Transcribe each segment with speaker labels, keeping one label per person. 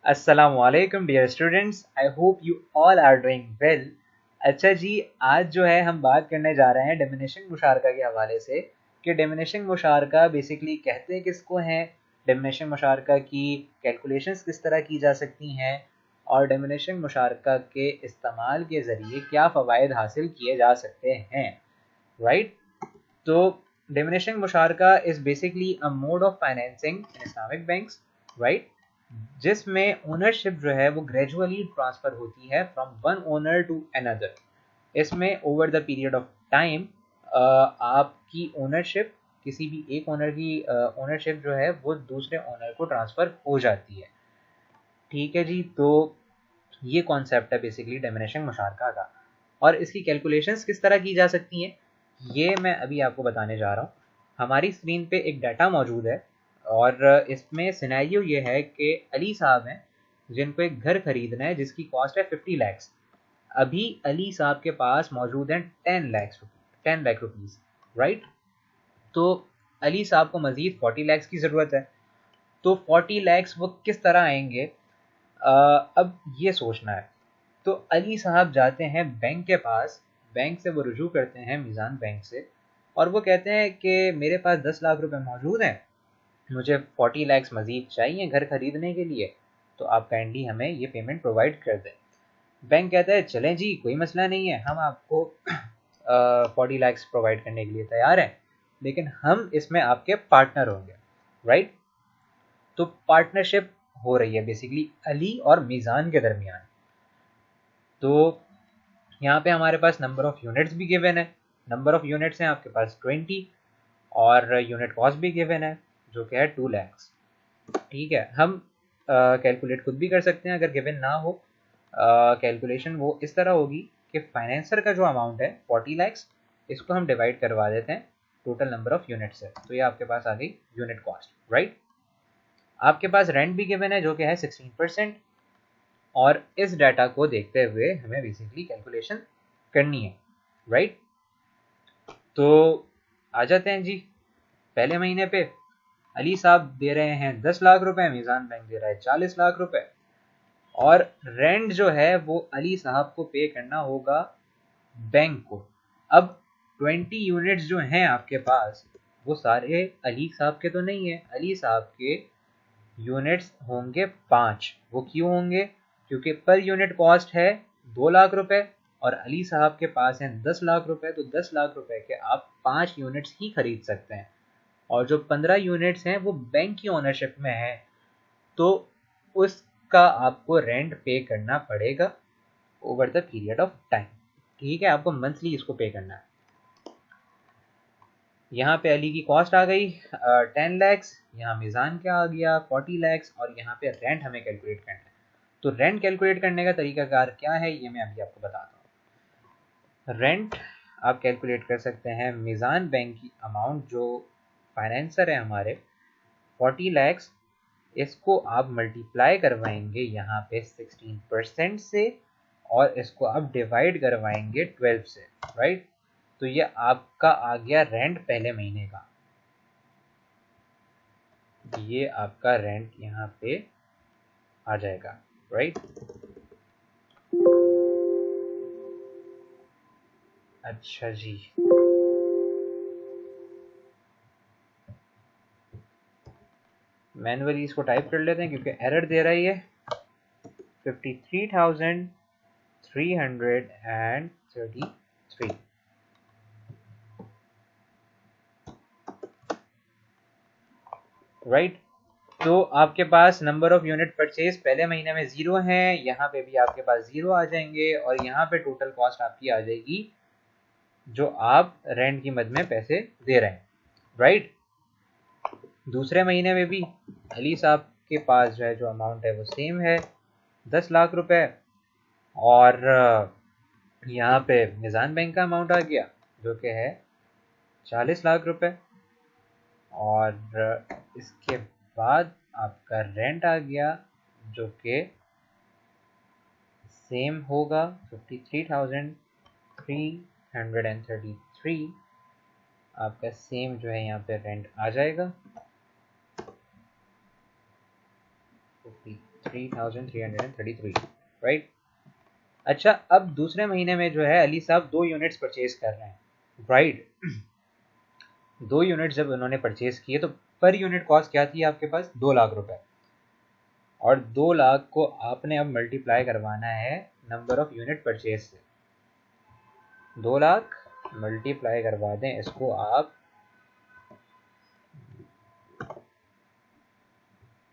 Speaker 1: अस्सलामुअलैकुम dear students, I hope you all are doing well. अच्छा जी, आज जो है हम बात करने जा रहे हैं डिमिनिशिंग मुशारका के हवाले से कि डिमिनिशिंग मुशारका बेसिकली कहते हैं किसको हैं, डिमिनिशिंग मुशारका की कैलकुलेशंस किस तरह की जा सकती हैं और डिमिनिशिंग मुशारका के इस्तेमाल के ज़रिए क्या फ़वाइद हासिल किए जा सकते हैं। राइट, तो डिमिनिशिंग मुशारका is basically a mode of financing in Islamic banks. Right, जिसमें ओनरशिप जो है वो ग्रेजुअली ट्रांसफ़र होती है from one owner to another. इसमें over the period of time आपकी ओनरशिप, किसी भी एक ओनर की ओनरशिप जो है वो दूसरे ओनर को ट्रांसफ़र हो जाती है। ठीक है जी, तो ये कॉन्सेप्ट है बेसिकली डिमिनिशिंग मुशारका का। और इसकी कैलकुलेशंस किस तरह की जा सकती हैं ये मैं अभी आपको बताने जा रहा हूँ। हमारी स्क्रीन पे एक डाटा मौजूद है और इसमें सिनेरियो ये है कि अली साहब हैं जिनको एक घर खरीदना है जिसकी कॉस्ट है 50 लाख। अभी अली साहब के पास मौजूद हैं 10 लाख रुपीज़। राइट, तो अली साहब को मज़ीद 40 लाख की ज़रूरत है। तो 40 लाख वो किस तरह आएंगे, अब ये सोचना है। तो अली साहब जाते हैं बैंक के पास, बैंक से वो रुजू करते हैं मीज़ान बैंक से, और वो कहते हैं कि मेरे पास 10 लाख रुपए मौजूद हैं, मुझे 40 लाख मज़ीद चाहिए घर ख़रीदने के लिए, तो आप काइंडली हमें ये पेमेंट प्रोवाइड कर दें। बैंक कहता है चलें जी, कोई मसला नहीं है, हम आपको 40 लाख प्रोवाइड करने के लिए तैयार हैं, लेकिन हम इसमें आपके पार्टनर होंगे। राइट, तो पार्टनरशिप हो रही है बेसिकली अली और मीज़ान के दरमियान। तो यहाँ पे हमारे पास नंबर ऑफ़ यूनिट्स भी गिवन है। नंबर ऑफ़ यूनिट्स हैं आपके पास 20 और यूनिट कॉस्ट भी गिवन है जो कि है 2 लाख। ठीक है, हम कैलकुलेट खुद भी कर सकते हैं अगर गिवन ना हो। कैलकुलेशन वो इस तरह होगी कि फाइनेंसर का जो अमाउंट है 40 लाख, इसको हम डिवाइड करवा देते हैं टोटल नंबर ऑफ़ यूनिट्स है, तो ये आपके पास आ गई यूनिट कॉस्ट। राइट, आपके पास रेंट भी गिवन है जो कि है 16%। और इस डाटा को देखते हुए हमें बेसिकली कैलकुलेशन करनी है। राइट, तो आ जाते हैं जी पहले महीने पे। अली साहब दे रहे हैं 10 लाख रुपए, मीज़ान बैंक दे रहा है 40 लाख रुपए, और रेंट जो है वो अली साहब को पे करना होगा बैंक को। अब 20 यूनिट्स जो हैं आपके पास वो सारे अली साहब के तो नहीं है, अली साहब के यूनिट्स होंगे 5। वो क्यों होंगे, क्योंकि पर यूनिट कॉस्ट है 2 लाख रुपए और अली साहब के पास हैं 10 लाख रुपए, तो 10 लाख रुपए के आप 5 यूनिट्स ही खरीद सकते हैं। और जो 15 यूनिट्स हैं वो बैंक की ओनरशिप में है, तो उसका आपको रेंट पे करना पड़ेगा over the period of time. ठीक है, आपको मंथली इसको पे करना है। यहाँ पे अली की कॉस्ट आ गई 10 लाख, यहाँ मीज़ान क्या आ गया 40 लाख, और यहाँ पे रेंट हमें कैलकुलेट करना है। तो रेंट कैलकुलेट करने का तरीकाकार क्या है ये मैं अभी आपको बताता हूँ। रेंट आप कैलकुलेट कर सकते हैं मीज़ान बैंक की अमाउंट जो फाइनेंसर है हमारे 40 लाख, इसको आप मल्टीप्लाई करवाएंगे यहाँ पे 16% से, और इसको आप डिवाइड करवाएंगे 12 से। राइट, तो ये आपका आ गया रेंट पहले महीने का। ये आपका रेंट यहाँ पे आ जाएगा। राइट, अच्छा जी, मैनुअली इसको टाइप कर लेते हैं क्योंकि एरर दे रही है। 53,333। राइट, तो आपके पास नंबर ऑफ यूनिट परचेज पहले महीने में 0 है, यहाँ पे भी आपके पास 0 आ जाएंगे, और यहाँ पे टोटल कॉस्ट आपकी आ जाएगी जो आप रेंट की मद में पैसे दे रहे हैं। राइट, दूसरे महीने में भी अली साहब के पास जो है जो अमाउंट है वो सेम है 10 लाख रुपए, और यहाँ पे मीज़ान बैंक का अमाउंट आ गया जो कि है 40 लाख रुपए, और इसके बाद आपका रेंट आ गया जो कि सेम होगा 53,333। आपका सेम जो है यहाँ पे रेंट आ जाएगा 5333, राइट। अच्छा, अब दूसरे महीने में जो है अली साहब 2 यूनिट्स परचेज कर रहे हैं, राइट। 2 यूनिट जब उन्होंने परचेज किए तो पर यूनिट कॉस्ट क्या थी आपके पास, 2 लाख रुपए। और 2 लाख को आपने अब मल्टीप्लाई करवाना है नंबर ऑफ यूनिट परचेज से। 2 लाख मल्टीप्लाई करवा दें इसको आप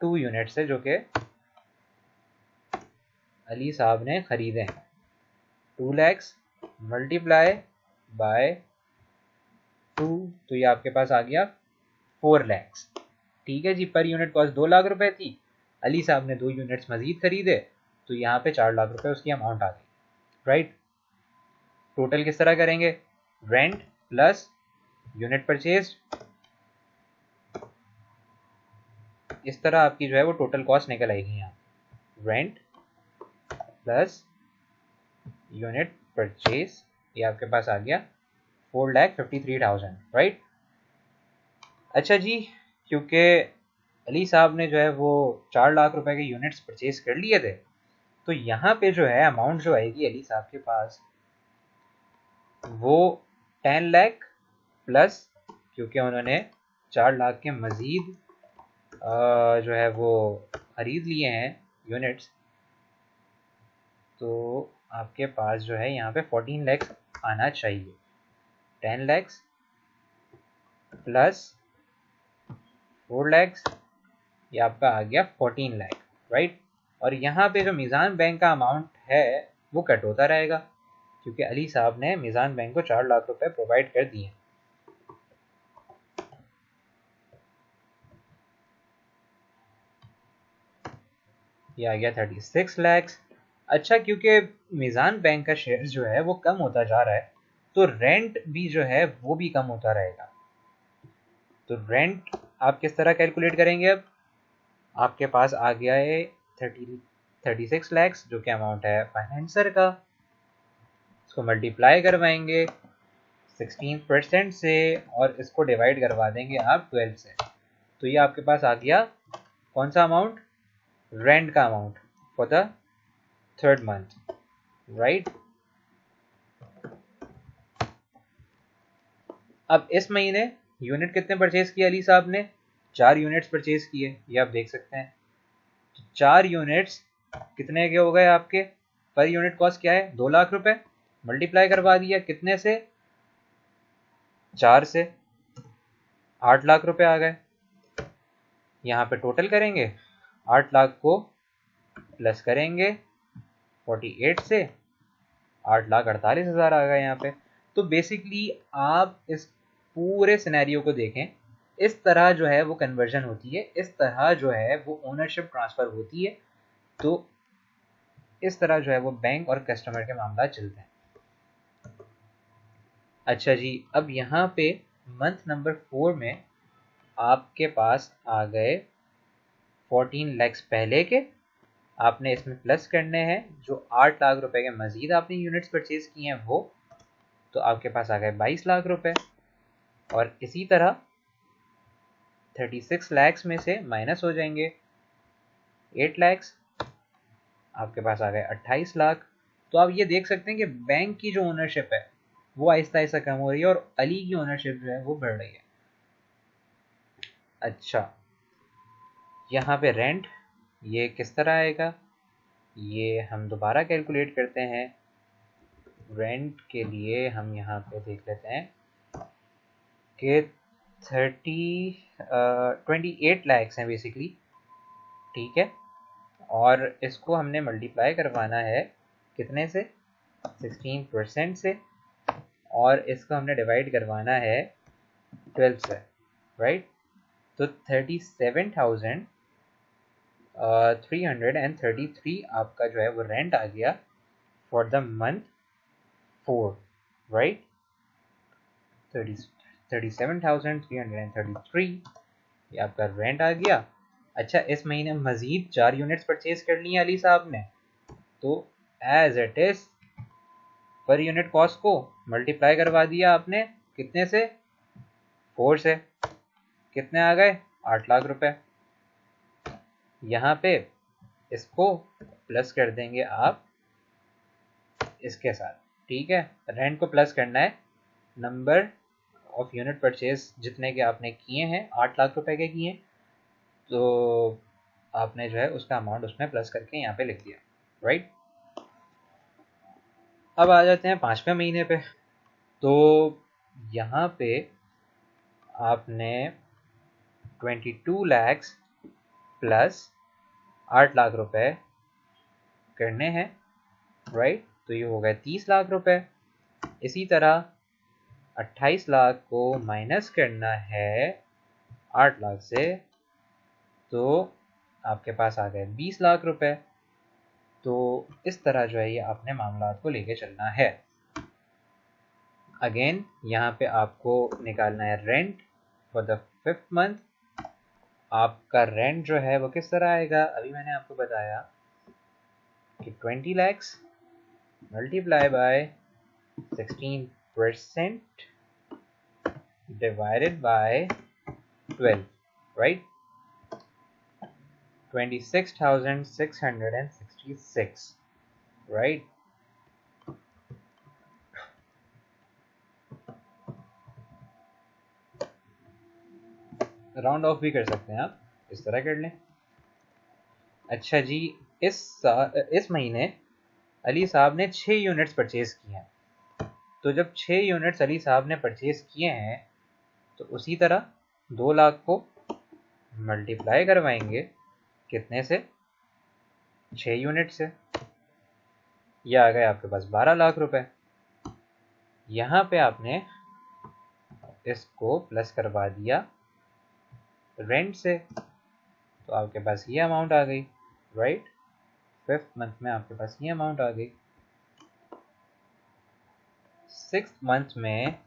Speaker 1: 2 यूनिट से जो कि अली साहब ने खरीदे हैं। 2 लैक्स मल्टीप्लाई बाय 2, तो ये आपके पास आ गया 4 लैक्स। ठीक है जी, पर यूनिट कॉस्ट 2 लाख रुपए थी, अली साहब ने 2 यूनिट्स मजीद खरीदे तो यहाँ पे 4 लाख रुपए उसकी अमाउंट आ गई, राइट। टोटल किस तरह करेंगे, रेंट प्लस यूनिट परचेज, इस तरह आपकी जो है वो टोटल कॉस्ट निकल आएगी यहाँ। रेंट प्लस यूनिट परचेज, ये आपके पास आ गया 4,53,000, राइट। अच्छा जी, क्योंकि अली साहब ने जो है वो 4 लाख रुपए के यूनिट्स परचेज कर लिए थे, तो यहाँ पे जो है अमाउंट जो आएगी अली साहब के पास वो 10 लाख प्लस, क्योंकि उन्होंने 4 लाख के मज़ीद जो है वो खरीद लिए हैं यूनिट्स, तो आपके पास जो है यहाँ पे 14 लाख आना चाहिए। 10 लाख प्लस 4 लाख, ये आपका आ गया 14 लाख, राइट। और यहाँ पे जो मीज़ान बैंक का अमाउंट है वो कट होता रहेगा, क्योंकि अली साहब ने मीज़ान बैंक को 4 लाख रुपए प्रोवाइड कर दिए। ये आ गया 36 लाख। अच्छा, क्योंकि मीज़ान बैंक का शेयर जो है वो कम होता जा रहा है, तो रेंट भी जो है वो भी कम होता रहेगा। तो रेंट आप किस तरह कैलकुलेट करेंगे, अब आपके पास आ गया है 36 लाख जो कि अमाउंट है फाइनेंसर का, इसको मल्टीप्लाई करवाएंगे 16% से और इसको डिवाइड करवा देंगे आप 12 से, तो ये आपके पास आ गया कौन सा अमाउंट, रेंट का amount for the 3rd month, right. अब इस महीने यूनिट कितने परचेज किए अली साहब ने, 4 यूनिट्स परचेज किए, ये आप देख सकते हैं। 4 यूनिट्स कितने के हो गए आपके, पर यूनिट कॉस्ट क्या है, 2 लाख रुपए, मल्टीप्लाई करवा दिया कितने से, 4 से, 8 लाख रुपए आ गए। यहाँ पे टोटल करेंगे, 8 लाख को प्लस करेंगे 48 से, 8,48,000 आ गए यहाँ पे। तो बेसिकली आप इस पूरे सिनेरियो को देखें, इस तरह जो है वो कन्वर्जन होती है, इस तरह जो है वो ओनरशिप ट्रांसफ़र होती है, तो इस तरह जो है वो बैंक और कस्टमर के मामला चलते हैं। अच्छा जी, अब यहाँ पे मंथ नंबर 4 में आपके पास आ गए 14 लाख पहले के, आपने इसमें प्लस करने हैं जो 8 लाख रुपए के मजीद आपने यूनिट्स परचेज किए हैं वो, तो आपके पास आ गए 22 लाख रुपए। और इसी तरह 36 लाख में से माइनस हो जाएंगे 8 लाख, आपके पास आ गए 28 लाख। तो आप ये देख सकते हैं कि बैंक की जो ओनरशिप है वो आहिस्ता आहिस्ता कम हो रही है और अली की ओनरशिप जो है वो बढ़ रही है। अच्छा, यहाँ पे रेंट ये किस तरह आएगा, ये हम दोबारा कैलकुलेट करते हैं। रेंट के लिए हम यहाँ पे देख लेते हैं कि 28 लाख हैं बेसिकली, ठीक है। और इसको हमने मल्टीप्लाई करवाना है कितने से, 16% से, और इसको हमने डिवाइड करवाना है 12 से, राइट। तो 37,333 आपका जो है वो रेंट आ गया फॉर द मंथ 4, राइट। 37,333 ये आपका रेंट आ गया। अच्छा, इस महीने मजीद 4 यूनिट्स परचेज कर लिए अली साहब ने, तो as it is per unit cost को मल्टीप्लाई करवा दिया आपने कितने से, 4 से, कितने आ गए, 8 लाख रुपए। यहाँ पे इसको प्लस कर देंगे आप इसके साथ, ठीक है। रेंट को प्लस करना है नंबर ऑफ यूनिट परचेज जितने के आपने किए हैं, 8 लाख रुपए के किए, तो आपने जो है उसका अमाउंट उसमें प्लस करके यहाँ पे लिख दिया, राइट। अब आ जाते हैं 5वें महीने पे। तो यहाँ पे आपने 22 लैक्स प्लस 8 लाख रुपए करने हैं, राइट। तो ये हो गए 30 लाख रुपए। इसी तरह 28 लाख को माइनस करना है 8 लाख से, तो आपके पास आ गए 20 लाख रुपए। तो इस तरह जो है ये आपने मामला को लेके चलना है। अगेन यहाँ पे आपको निकालना है rent for the 5th month. आपका रेंट जो है वो किस तरह आएगा, अभी मैंने आपको बताया कि 20 lakhs multiply by 16% divided by 12, right? 26,666, right? Round of भी कर सकते हैं आप, इस तरह कर लें। अच्छा जी, इस महीने अली साहब ने 6 यूनिट्स परचेज किए हैं। तो जब 6 यूनिट्स अली साहब ने परचेज किए हैं, तो उसी तरह 2 लाख को मल्टीप्लाई करवाएंगे कितने से, 6 यूनिट से। यह आ गए आपके पास 12 लाख रुपए। यहाँ पे आपने इसको प्लस करवा दिया रेंट से, तो आपके पास ये अमाउंट आ गई, राइट। 5th मंथ में आपके पास ये अमाउंट आ गई। 6th मंथ में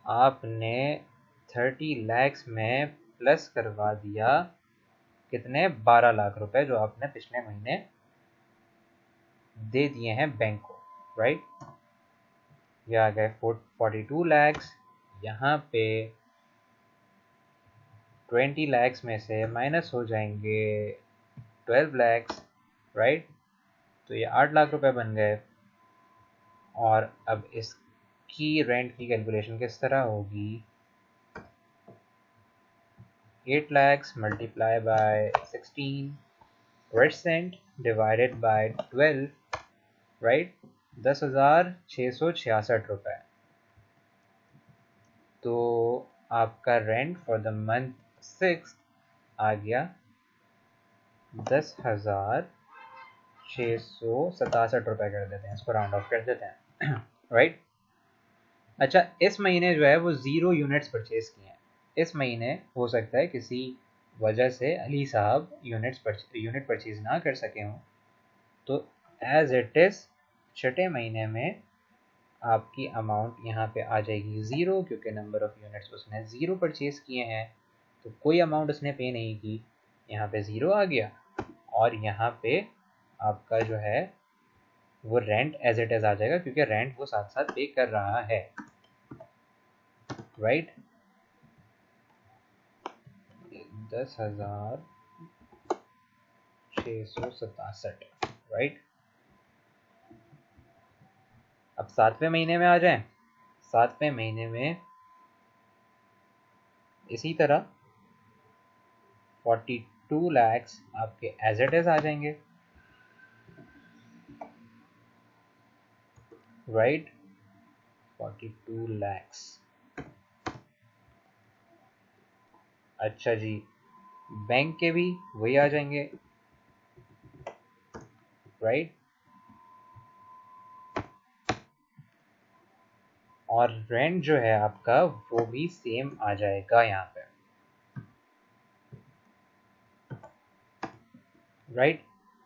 Speaker 1: आपने 30 लैक्स में प्लस करवा दिया कितने, 12 लाख रुपए, जो आपने पिछले महीने दे दिए हैं बैंक को, राइट। ये आ गए 42 लैक्स। यहाँ पे 20 लैक्स में से माइनस हो जाएंगे 12 लैक्स, राइट। तो ये 8 लाख रुपए बन गए। और अब इसकी रेंट की कैलकुलेशन किस तरह होगी, 8 lakhs multiplied by 16% divided by 12, right? 10,666 रुपए। तो आपका रेंट फॉर द मंथ 6 आ गया 10,667 रुपए कर देते हैं, इसको राउंड ऑफ कर देते हैं, राइट। अच्छा, इस महीने जो है वो 0 यूनिट्स परचेज किए हैं। इस महीने हो सकता है किसी वजह से अली साहब यूनिट परचेज ना कर सके हों, तो एज इट इज़ छठे महीने में आपकी अमाउंट यहाँ पे आ जाएगी 0, क्योंकि नंबर ऑफ यूनिट्स उसने 0 परचेज किए हैं, तो कोई अमाउंट उसने पे नहीं की, यहाँ पे 0 आ गया। और यहाँ पे आपका जो है वो रेंट एज इट इज़ आ जाएगा, क्योंकि रेंट वो साथ साथ पे कर रहा है, राइट। 10,667, राइट। अब 7वें महीने में आ जाएं। 7वें महीने में इसी तरह 42 लैक्स आपके एज इट इज आ जाएंगे, राइट। 42 लैक्स। अच्छा जी, बैंक के भी वही आ जाएंगे, राइट। और रेंट जो है आपका वो भी सेम आ जाएगा यहाँ पे, राइट।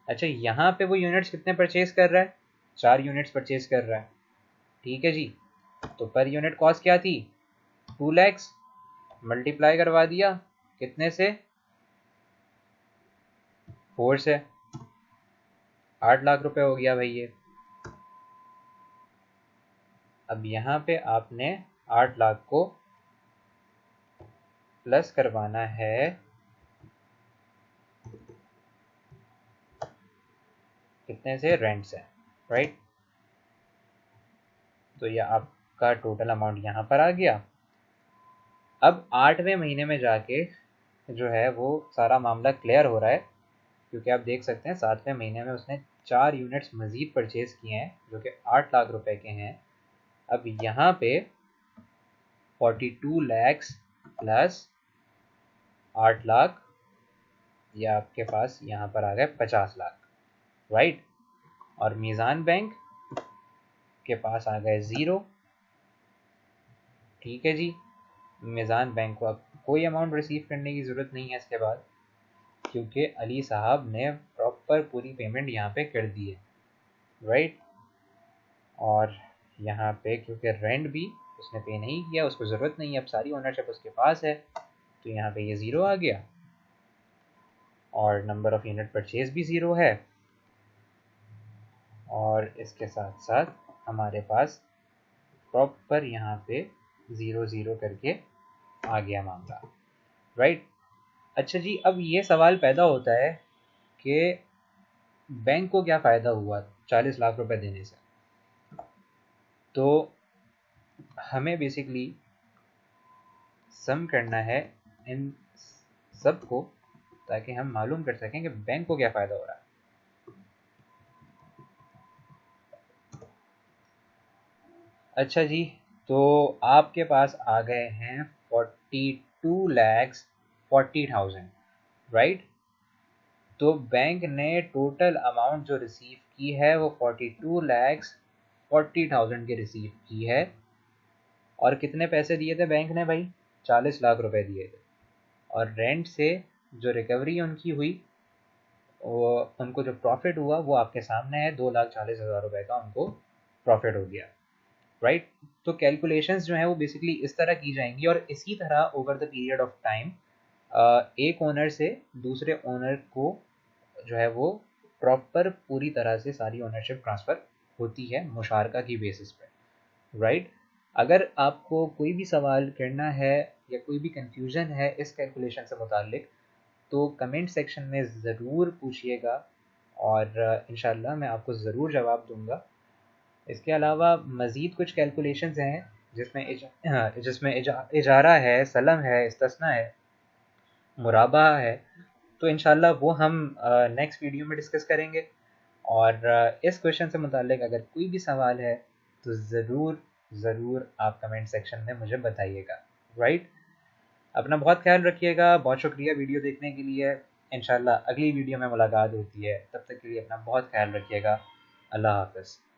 Speaker 1: अच्छा, यहाँ पे वो यूनिट्स कितने परचेज कर रहा है, 4 यूनिट्स परचेज कर रहा है, ठीक है जी। तो पर यूनिट कॉस्ट क्या थी, 2 लैक्स, मल्टीप्लाई करवा दिया कितने से, 4 से, 8 लाख रुपए हो गया भाई ये। अब यहाँ पे आपने 8 लाख को प्लस करवाना है कितने से? रेंट से, राइट। तो ये आपका टोटल अमाउंट यहाँ पर आ गया। अब 8वें महीने में जाके जो है वो सारा मामला क्लियर हो रहा है, क्योंकि आप देख सकते हैं 7वें महीने में उसने 4 यूनिट्स मज़ीद परचेज़ किए हैं जो कि 8 लाख रुपए के हैं। अब यहाँ पे 42 लैक्स प्लस 8 लाख, ये आपके पास यहाँ पर आ गए 50 लाख, राइट। और मीज़ान बैंक के पास आ गए 0। ठीक है जी, मीज़ान बैंक को अब कोई अमाउंट रिसीव करने की ज़रूरत नहीं है इसके बाद, क्योंकि अली साहब ने प्रॉपर पूरी पेमेंट यहाँ पे कर दी है, राइट। और यहाँ पे क्योंकि रेंट भी उसने पे नहीं किया, उसको ज़रूरत नहीं है, अब सारी ओनरशिप उसके पास है, तो यहाँ पे ये 0 आ गया। और नंबर ऑफ़ यूनिट परचेज भी 0 है। और इसके साथ साथ हमारे पास प्रॉपर यहाँ पे 0 करके आ गया मामला, राइट। अच्छा जी, अब ये सवाल पैदा होता है कि बैंक को क्या फ़ायदा हुआ 40 लाख रुपए देने से। तो हमें बेसिकली सम करना है इन सब को, ताकि हम मालूम कर सकें कि बैंक को क्या फ़ायदा हो रहा है। अच्छा जी, तो आपके पास आ गए हैं 42,40,000, राइट। तो बैंक ने टोटल अमाउंट जो रिसीव की है वो 42,40,000 की रिसीव की है। और कितने पैसे दिए थे बैंक ने भाई? 40 लाख रुपए दिए थे। और रेंट से जो रिकवरी उनकी हुई, वो उनको जो प्रॉफिट हुआ वो आपके सामने है, 2,40,000 रुपए का उनको प्रॉफिट हो गया, राइट। तो कैलकुलेशंस जो हैं वो बेसिकली इस तरह की जाएंगी, और इसी तरह over the period of time एक ओनर से दूसरे ओनर को जो है वो प्रॉपर पूरी तरह से सारी ओनरशिप ट्रांसफ़र होती है मुशारका की बेसिस पे, राइट। अगर आपको कोई भी सवाल करना है या कोई भी कन्फ्यूज़न है इस कैलकुलेशन से मुतालिक, तो कमेंट सेक्शन में ज़रूर पूछिएगा, और इंशाल्लाह मैं आपको ज़रूर जवाब दूंगा। इसके अलावा मज़ीद कुछ कैलकुलेशंस हैं जिसमें इजारा है, सलम है, इस्तिस्ना है, मुराबा है। तो इंशाल्लाह वो हम नेक्स्ट वीडियो में डिस्कस करेंगे। और इस क्वेश्चन से मुताल्लिक अगर कोई भी सवाल है तो ज़रूर ज़रूर आप कमेंट सेक्शन में मुझे बताइएगा, राइट। अपना बहुत ख्याल रखिएगा। बहुत शुक्रिया वीडियो देखने के लिए। इंशाल्लाह अगली वीडियो में मुलाकात होती है, तब तक के लिए अपना बहुत ख्याल रखिएगा। अल्लाह हाफ़िज़।